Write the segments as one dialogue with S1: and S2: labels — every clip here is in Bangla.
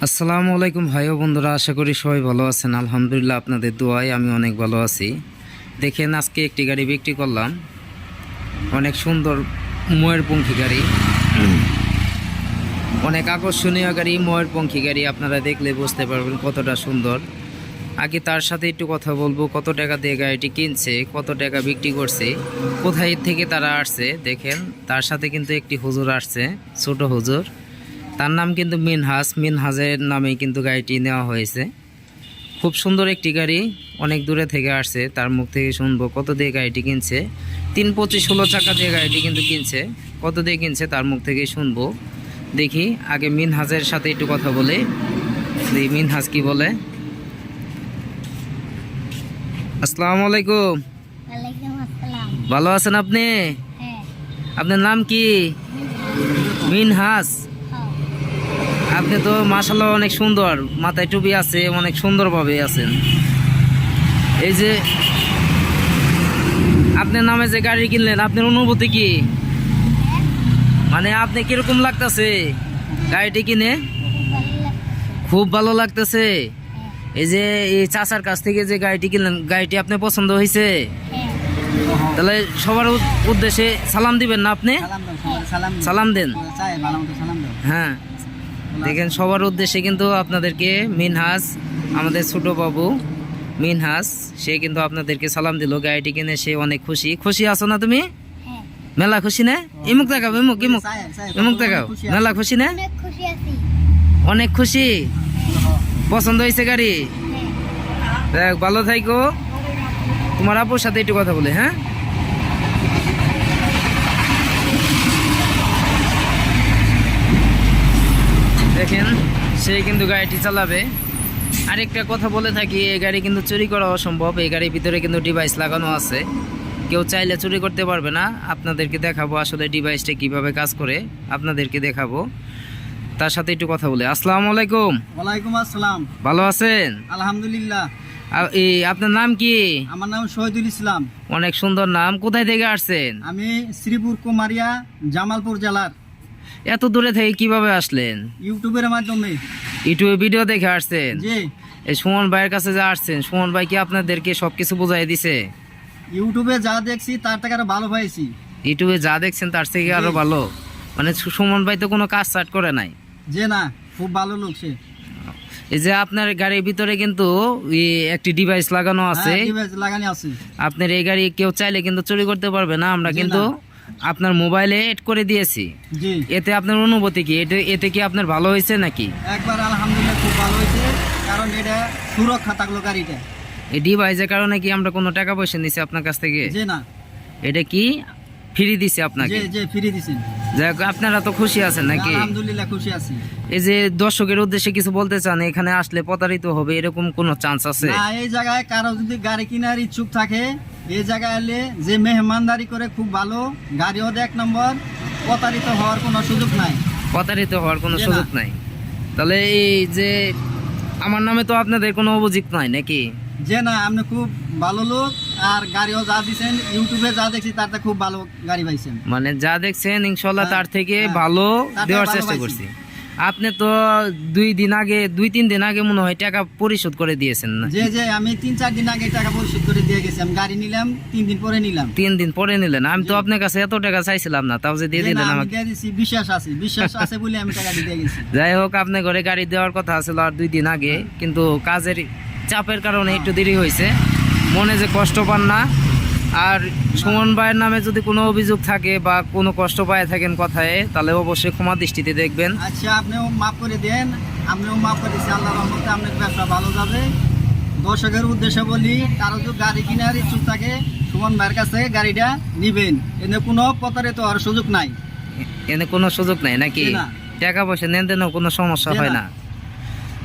S1: আসসালামু আলাইকুম ভাই ও বন্ধুরা, আশা করি সবাই ভালো আছেন। আলহামদুলিল্লাহ, আপনাদের দোয়ায় আমি অনেক ভালো আছি। দেখেন, আজকে একটি গাড়ি বিক্রি করলাম, অনেক সুন্দর ময়ূরপঙ্খী গাড়ি, অনেক আকর্ষণীয় গাড়ি, ময়ূরপঙ্খী গাড়ি। আপনারা দেখলে বুঝতে পারবেন কতটা সুন্দর। আগে তার সাথে একটু কথা বলবো, কত টাকা দিয়ে গাড়িটি কিনছে, কত টাকা বিক্রি করছে, কোথায় থেকে তারা আসছে। দেখেন, তার সাথে কিন্তু একটি হুজুর আসছে, ছোট হুজুর। তার নাম কিন্তু মিনহাজের নামেই কিন্তু গাড়িটি নেওয়া হয়েছে। খুব সুন্দর একটি গাড়ি, অনেক দূরে থেকে আসছে। তার মুখ থেকে শুনবো কত দিয়ে গাড়িটি কিনছে। 325 চাকা দিয়ে গাড়িটি কিন্তু কিনছে। কত দিয়ে কিনছে তার মুখ থেকে শুনবো। দেখি আগে মিনহাজের সাথে একটু কথা বলে, মিনহাজ কি বলে। আসসালামু আলাইকুম। ভালো আছেন আপনি? আপনার নাম কি? মিনহাজ। আপনি তো মাশাআল্লাহ অনেক সুন্দর, মাথায় টুপি আছে, অনেক সুন্দরভাবে আছেন। এই যে আপনার নামে যে গাড়ি কিনলেন, আপনার অনুভূতি কি? মানে আপনি কিরকম লাগতেছে গাড়িটি কিনে? খুব ভালো লাগতেছে। এই যে এই চাচার কাছ থেকে যে গাড়িটি কিনলেন, গাড়িটি আপনার পছন্দ হয়েছে? তাহলে সবার উদ্দেশ্যে সালাম দিবেন না আপনি? সালাম দেন। হ্যাঁ, দেখেন, সবার উদ্দেশ্যে কিন্তু আপনাদেরকে মিনহাজ, আমাদের ছোট বাবু মিনহাজ, সে কিন্তু আপনাদেরকে সালাম দিল। গাড়িটি কিনে সে অনেক খুশি। খুশি আছো না তুমি? মেলা খুশি না? ইমুক দেখাও, ইমুক দেখাও। মেলা খুশি না? অনেক খুশি। পছন্দ হয়েছে গাড়ি? দেখ, ভালো থাইকো। তোমার আপুর সাথে একটু কথা বলে। হ্যাঁ, দেখেন, সে কিন্তু গাড়িটি চালাবে। আরেকটা কথা বলে থাকি, এই গাড়ি কিন্তু চুরি করা অসম্ভব। এই গাড়ির ভিতরে কিন্তু ডিভাইস লাগানো আছে, কেউ চাইলে চুরি করতে পারবে না। আপনাদেরকে দেখাবো আসলে ডিভাইসটা কিভাবে কাজ করে, আপনাদেরকে দেখাবো। তার সাথে একটু কথা বলে। আসসালামু আলাইকুম।
S2: ওয়ালাইকুম আসসালাম।
S1: ভালো আছেন?
S2: আলহামদুলিল্লাহ।
S1: আপনার নাম কি?
S2: আমার নাম শহীদুল ইসলাম।
S1: অনেক সুন্দর নাম। কোথায় থেকে আসছেন?
S2: আমি শ্রীপুর কুমারিয়া, জামালপুর জেলার।
S1: এত দূরে থেকে কিভাবে আসলেন?
S2: ইউটিউবের মাধ্যমে।
S1: ইউটিউবে ভিডিও দেখে আসছেন?
S2: জি।
S1: এই সুমন ভাইয়ের কাছে যা আসছেন, সুমন ভাই কি আপনাদেরকে সবকিছু বোঝাই দিছে?
S2: ইউটিউবে যা দেখছি তার থেকে আরো ভালো পাইছি।
S1: ইউটিউবে যা দেখছেন তার থেকে আরো ভালো? মানে সুমন ভাই তো কোনো কাজ স্টার্ট করে নাই?
S2: যে না, খুব ভালো লোক সে।
S1: এই যে আপনার গাড়ির ভিতরে কিন্তু একটি ডিভাইস লাগানো আছে।
S2: ডিভাইস লাগানো আছে।
S1: আপনার এই গাড়ি কেউ চাইলে কিন্তু চুরি করতে পারবে না। আমরা কিন্তু আপনার মোবাইলে এড করে দিয়েছি।
S2: জি।
S1: এতে আপনার অনুভূতি কি? এতে কি আপনার ভালো হয়েছে নাকি?
S2: একবার আলহামদুলিল্লাহ খুব ভালো হয়েছে, কারণ এটা সুরক্ষা থাকলো গাড়িটা।
S1: এই ডিভাইসের কারণে কি আমরা কোনো টাকা পয়সা নিছি আপনার কাছ থেকে?
S2: যে না।
S1: এটা কি ফ্রি দিছে আপনাকে?
S2: যে ফ্রি দিছেন।
S1: যাক, আপনারা তো খুশি আছেন নাকি?
S2: আলহামদুলিল্লাহ খুশি আছি।
S1: এই যে দর্শকের উদ্দেশ্যে কিছু বলতে চান, এখানে আসলে প্রতারিত হবে এরকম কোনো চান্স আছে?
S2: না, এই জায়গায় কারো যদি গাড়ি কেনার ইচ্ছুক থাকে, এই জায়গায় এলে যে মেহমানদারি করে খুব ভালো, গাড়িও 1 নম্বর, প্রতারিত হওয়ার কোনো সুযোগ নাই।
S1: প্রতারিত হওয়ার কোনো সুযোগ নাই? তাহলে এই যে আমার নামে তো আপনাদের কোনো অভিযোগ নাই নাকি?
S2: যে না, আপনি খুব ভালো লোক, আর গাড়িও যা দিচ্ছেন, ইউটিউবে যা দেখছি তার থেকে খুব ভালো গাড়ি পাইছেন।
S1: মানে যা দেখছেন ইনশাল্লাহ তার থেকে ভালো দেওয়ার চেষ্টা করছি। আপনি তো 2-3 দিন আগে মনে হয় টাকা পরিশোধ করে দিয়েছেন না?
S2: যে আমি 3-4 দিন আগে টাকা পরিশোধ করে দিয়ে গেছি। আমি গাড়ি নিলাম 3 দিন পরে নিলাম।
S1: 3 দিন পরে নিলেন? আমি তো আপনার কাছে এত টাকা চাইছিলাম না, তাও যে দিয়ে দিলেন আমাকে।
S2: বিশ্বাস আছে বলে আমি টাকা দিয়ে গেছি।
S1: যাই হোক, আপনার ঘরে গাড়ি দেওয়ার কথা ছিল আর 2 দিন আগে, কিন্তু কাজের চাপের কারণে একটু দেরি হয়েছে। মনে যে কষ্ট পান না। আর সুমন ভাইয়ের নামে যদি কোনো অভিযোগ থাকে বা কোনো কষ্ট পায় থাকেন কথায়, তাহলে অবশ্যই ক্ষমা দৃষ্টিতে দেখবেন।
S2: আচ্ছা, আপনিও মাফ করে দেন। আপনিও মাফ করে দিচ্ছি। আল্লাহর রহমতে আপনার ব্যবসা ভালো যাবে। দর্শকের উদ্দেশ্যে বলি, কারো যদি গাড়ি কেনার ইচ্ছুক থাকে, সুমন ভাইয়ের কাছ থেকে গাড়িটা নিবেন। এনে কোনো প্রতারিত হওয়ার সুযোগ নাই।
S1: এনে কোনো সুযোগ নাই নাকি? টাকা পয়সা নেন দেনও কোনো সমস্যা হয় না।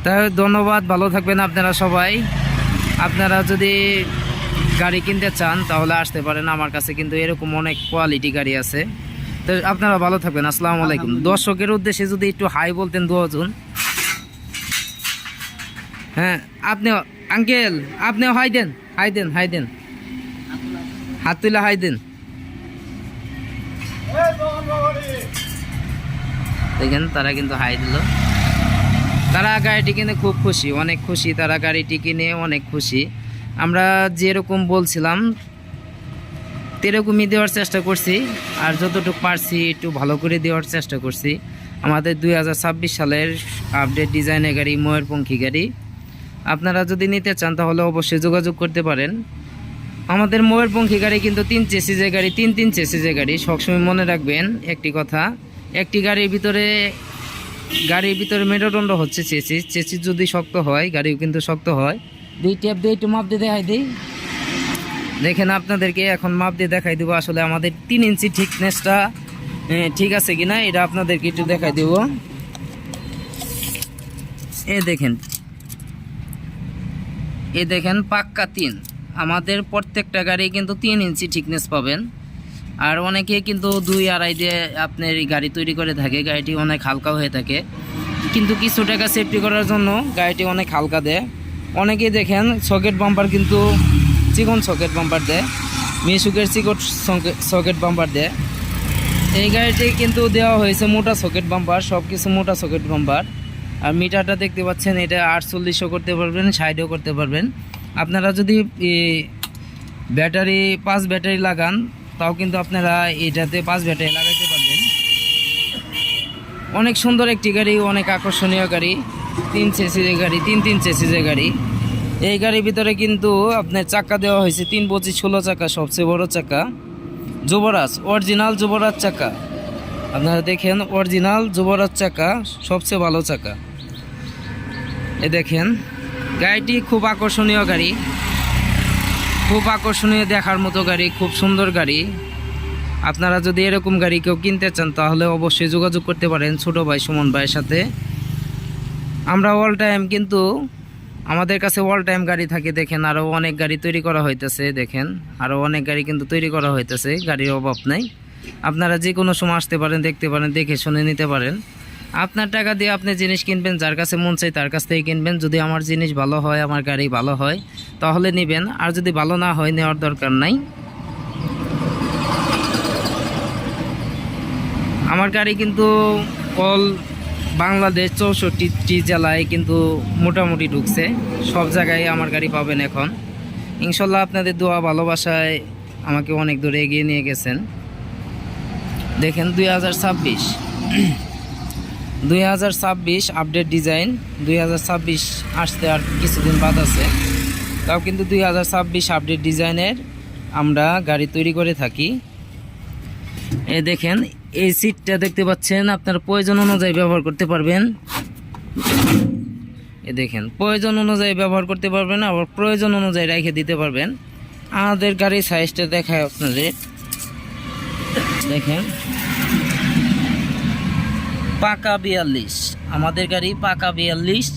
S1: তাই ধন্যবাদ, ভালো থাকবেন আপনারা সবাই। আপনারা যদি গাড়ি কিনতে চান তাহলে আসতে পারেন আমার কাছে, কিন্তু এরকম অনেক কোয়ালিটি গাড়ি আছে। তো আপনারা ভালো থাকবেন। আসসালামু আলাইকুম। দর্শকের উদ্দেশ্যে যদি একটু হাই বলতেন 2 জন। হ্যাঁ, আপনি আঙ্কেল, আপনিও হাই দেন, হাত তুলে হাই দেন। দেখেন, তারা কিন্তু হাই দিল। তারা গাড়িটি কিনে খুব খুশি, অনেক খুশি, তারা গাড়িটি কিনে অনেক খুশি। আমরা যেরকম বলছিলাম সেরকমই দেওয়ার চেষ্টা করছি, আর যতটুকু পারছি একটু ভালো করে দেওয়ার চেষ্টা করছি। আমাদের 2026 সালের আপডেট ডিজাইনের গাড়ি, ময়ূরপঙ্খী গাড়ি। আপনারা যদি নিতে চান তাহলে অবশ্যই যোগাযোগ করতে পারেন। আমাদের ময়ূরপঙ্খী গাড়ি কিন্তু 3 চেসিজের গাড়ি, 3 চেসিজের গাড়ি। সবসময় মনে রাখবেন একটি কথা, একটি গাড়ির ভিতরে মেরুদণ্ড হচ্ছে চেসিস। চেসিস যদি শক্ত হয় গাড়িও কিন্তু শক্ত হয়। দুই ট্যাপ দিয়ে একটু মাপ দিয়ে দেখাই দিই। দেখেন আপনাদেরকে এখন মাপ দিয়ে দেখাই দেবো আসলে আমাদের 3 ইঞ্চি থিকনেসটা ঠিক আছে কিনা, এটা আপনাদেরকে একটু দেখাই দেব। দেখেন পাক্কা 3। আমাদের প্রত্যেকটা গাড়ি কিন্তু 3 ইঞ্চি থিকনেস পাবেন। আর অনেকে কিন্তু 2-2.5 দিয়ে আপনার এই গাড়ি তৈরি করে থাকে, গাড়িটি অনেক হালকা হয়ে থাকে, কিন্তু কিছু টাকা সেফটি করার জন্য গাড়িটি অনেক হালকা দেয়। অনেকেই দেখেন সকেট বাম্পার কিন্তু চিকন সকেট বাম্পার দেয়, মিশুকের চিকন সকেট বাম্পার দেয়। এই গাড়িটি কিন্তু দেওয়া হয়েছে মোটা সকেট বাম্পার, সব কিছু মোটা সকেট বাম্পার। আর মিটারটা দেখতে পাচ্ছেন, এটা 4800 করতে পারবেন, 60ও করতে পারবেন। আপনারা যদি ব্যাটারি 5 ব্যাটারি লাগান তাও কিন্তু আপনারা এটাতে 5 ব্যাটারি লাগাইতে পারবেন। অনেক সুন্দর একটি গাড়ি, অনেক আকর্ষণীয় গাড়ি, 3 চেসিজের গাড়ি, 3 চেসিজের গাড়ি। এই গাড়ির ভিতরে কিন্তু আপনার চাকা দেওয়া হয়েছে 3-25-16 চাকা, সবচেয়ে বড় চাকা যুবরাজ, অরিজিনাল যুবরাজ চাকা। আপনারা দেখেন অরিজিনাল যুবরাজ চাকা, সবচেয়ে ভালো চাকা। দেখেন গাড়িটি খুব আকর্ষণীয় গাড়ি, খুব আকর্ষণীয়, দেখার মতো গাড়ি, খুব সুন্দর গাড়ি। আপনারা যদি এরকম গাড়ি কেউ কিনতে চান তাহলে অবশ্যই যোগাযোগ করতে পারেন ছোট ভাই সুমন ভাইয়ের সাথে। আমরা অল টাইম কিন্তু আমাদের কাছে অল টাইম গাড়ি থাকে। দেখেন আরও অনেক গাড়ি তৈরি করা হইতেছে, দেখেন আরও অনেক গাড়ি কিন্তু তৈরি করা হইতেছে, গাড়ির অভাব নাই। আপনারা যে কোনো সময় আসতে পারেন, দেখতে পারেন, দেখে শুনে নিতে পারেন। আপনার টাকা দিয়ে আপনি জিনিস কিনবেন, যার কাছে মন চাই তার কাছ থেকে কিনবেন। যদি আমার জিনিস ভালো হয়, আমার গাড়ি ভালো হয় তাহলে নেবেন, আর যদি ভালো না হয় নেওয়ার দরকার নাই। আমার গাড়ি কিন্তু অল বাংলাদেশ 64টি জেলায় কিন্তু মোটামুটি ঢুকছে, সব জায়গায় আমার গাড়ি পাবেন এখন ইনশাল্লাহ। আপনাদের দোয়া ভালোবাসায় আমাকে অনেক দূরে এগিয়ে নিয়ে গেছেন। দেখেন 2026 আপডেট ডিজাইন, 2026 আসতে আর কিছুদিন বাদ আছে, তাও কিন্তু 2026 আপডেট ডিজাইনের আমরা গাড়ি তৈরি করে থাকি। দেখেন এই সিটটা দেখতে পাচ্ছেন, আপনার প্রয়োজন অনুযায়ী ব্যবহার করতে পারবেন। দেখেন প্রয়োজন অনুযায়ী ব্যবহার করতে পারবেন, আবার প্রয়োজন অনুযায়ী রেখে দিতে পারবেন। আমাদের গাড়ির সাইজটা দেখায় আপনাদের, দেখেন পাকা 42, আমাদের গাড়ি পাকা 42।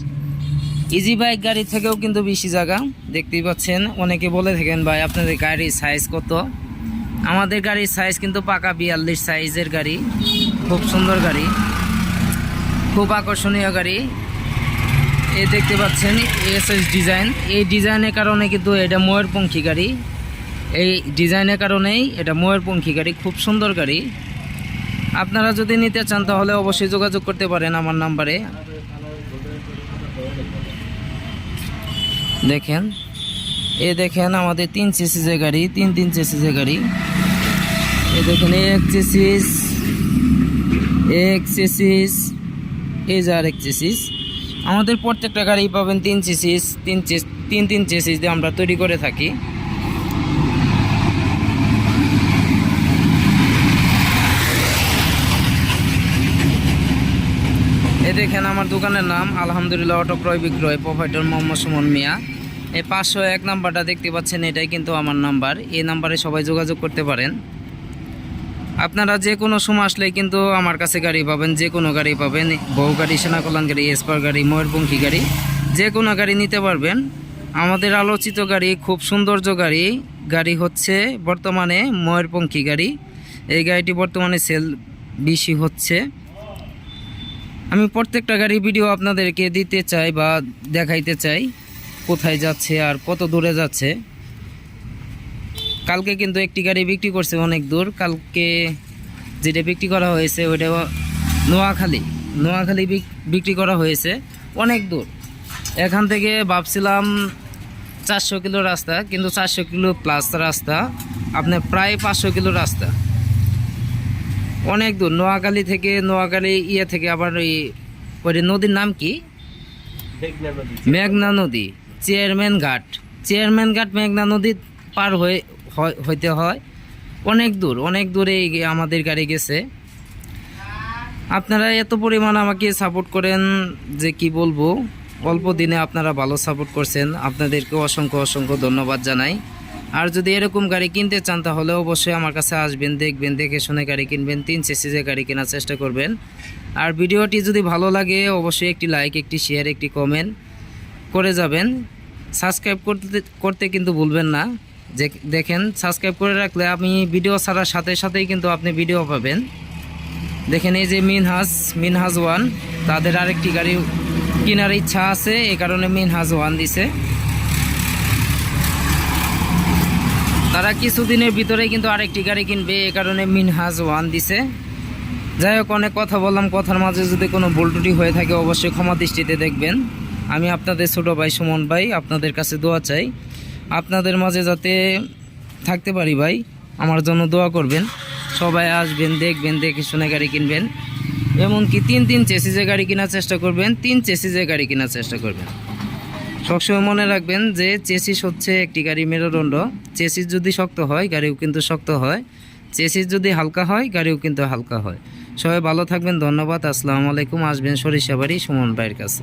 S1: ইজি বাইক গাড়ি থেকেও কিন্তু বেশি জায়গা, দেখতেই পাচ্ছেন। অনেকে বলে থাকেন ভাই আপনাদের গাড়ির সাইজ কত, আমাদের গাড়ির সাইজ কিন্তু পাকা 42 সাইজের গাড়ি, খুব সুন্দর গাড়ি, খুব আকর্ষণীয় গাড়ি। এই দেখতে পাচ্ছেন এসএস ডিজাইন, এই ডিজাইনের কারণে কিন্তু এটা ময়ূরপঙ্খী গাড়ি, এই ডিজাইনের কারণেই এটা ময়ূরপঙ্খী গাড়ি, খুব সুন্দর গাড়ি। আপনারা যদি নিতে চান তাহলে অবশ্যই যোগাযোগ করতে পারেন আমার নাম্বারে। দেখেন দেখেন আমাদের 3 চেসিজের গাড়ি, 3 চেসিজের গাড়ি। দেখেন এক চেসিস, এই যে আরেক চেসিস। আমাদের প্রত্যেকটা গাড়ি পাবেন 3 চেসিস, 3 চেসিস দিয়ে আমরা তৈরি করে থাকি। দেখেন আমার দোকানের নাম আলহামদুলিল্লাহ অটো ক্রয় বিক্রয়, প্রোভাইডার মোহাম্মদ সুমন মিয়া। এই 501 নাম্বারটা দেখতে পাচ্ছেন, এটাই কিন্তু আমার নাম্বার। এই নাম্বারে সবাই যোগাযোগ করতে পারেন। আপনারা যে কোনো সময় আসলেই কিন্তু আমার কাছে গাড়ি পাবেন, যে কোনো গাড়ি পাবেন, বউ গাড়ি, সেনা কল্যাণ গাড়ি, এসপার গাড়ি, ময়ূরপঙ্খী গাড়ি, যে কোনো গাড়ি নিতে পারবেন। আমাদের আলোচিত গাড়ি, খুব সৌন্দর্য গাড়ি হচ্ছে বর্তমানে ময়ূরপঙ্খী গাড়ি। এই গাড়িটি বর্তমানে সেল বেশি হচ্ছে। আমি প্রত্যেকটা গাড়ির ভিডিও আপনাদেরকে দিতে চাই বা দেখাইতে চাই, কোথায় যাচ্ছে আর কত দূরে যাচ্ছে। কালকে কিন্তু একটি গাড়ি বিক্রি করছে অনেক দূর, কালকে যেটা বিক্রি করা হয়েছে ওইটা নোয়াখালী বিক্রি করা হয়েছে। অনেক দূর। এখান থেকে ভাবছিলাম 400 কিলো রাস্তা, কিন্তু 400 কিলো প্লাস রাস্তা, আপনার প্রায় 500 কিলো রাস্তা, অনেক দূর। নোয়াখালী থেকে, নোয়াখালী থেকে আবার ওই নদীর নাম কি, মেঘনা নদী, চেয়ারম্যান ঘাট মেঘনা নদী পার হইতে হয়। অনেক দূরে আমাদের গাড়ি গেছে। আপনারা এত পরিমাণ আমাকে সাপোর্ট করেন যে কি বলবো, অল্প দিনে আপনারা ভালো সাপোর্ট করছেন, আপনাদেরকে অসংখ্য ধন্যবাদ জানাই। আর যদি এরকম গাড়ি কিনতে চান তাহলে অবশ্যই আমার কাছে আসবেন, দেখবেন, দেখে শুনে গাড়ি কিনবেন, 3 সিসির গাড়ি কেনার চেষ্টা করবেন। আর ভিডিওটি যদি ভালো লাগে অবশ্যই একটি লাইক, একটি শেয়ার, একটি কমেন্ট করে যাবেন। সাবস্ক্রাইব করতে কিন্তু ভুলবেন না। যে দেখেন, সাবস্ক্রাইব করে রাখলে আমি ভিডিও ছাড়ার সাথে সাথেই কিন্তু আপনি ভিডিও পাবেন। দেখেন এই যে মিনহাজ 1, তাদের আরেকটি গাড়ি কেনার ইচ্ছা আছে, এই কারণে মিনহাজ 1 দিছে। তারা কিছুদিনের ভিতরে কিন্তু আরেকটি গাড়ি কিনবে, এই কারণে মিনহাজ 1 দিছে। যাই হোক, অনেক কথা বললাম, কথার মাঝে যদি কোনো ভুল ত্রুটি হয়ে থাকে অবশ্যই ক্ষমা দৃষ্টিতে দেখবেন। আমি আপনাদের ছোট ভাই সুমন ভাই, আপনাদের কাছে দোয়া চাই, আপনাদের মাঝে যাতে থাকতে পারি ভাই, আমার জন্য দোয়া করবেন। সবাই আসবেন, দেখবেন, দেখে শুনে গাড়ি কিনবেন। এমনকি 3 চেসিসে গাড়ি কেনার চেষ্টা করবেন, 3 চেসিসে গাড়ি কেনার চেষ্টা করবেন। সবসময় মনে রাখবেন যে চেসিস হচ্ছে একটি গাড়ি মেরুদণ্ড। চেসিস যদি শক্ত হয় গাড়িও কিন্তু শক্ত হয়, চেসিস যদি হালকা হয় গাড়িও কিন্তু হালকা হয়। সবাই ভালো থাকবেন, ধন্যবাদ, আসসালামু আলাইকুম। আসবেন সরিষাবাড়ি সুমন ভাইয়ের কাছে।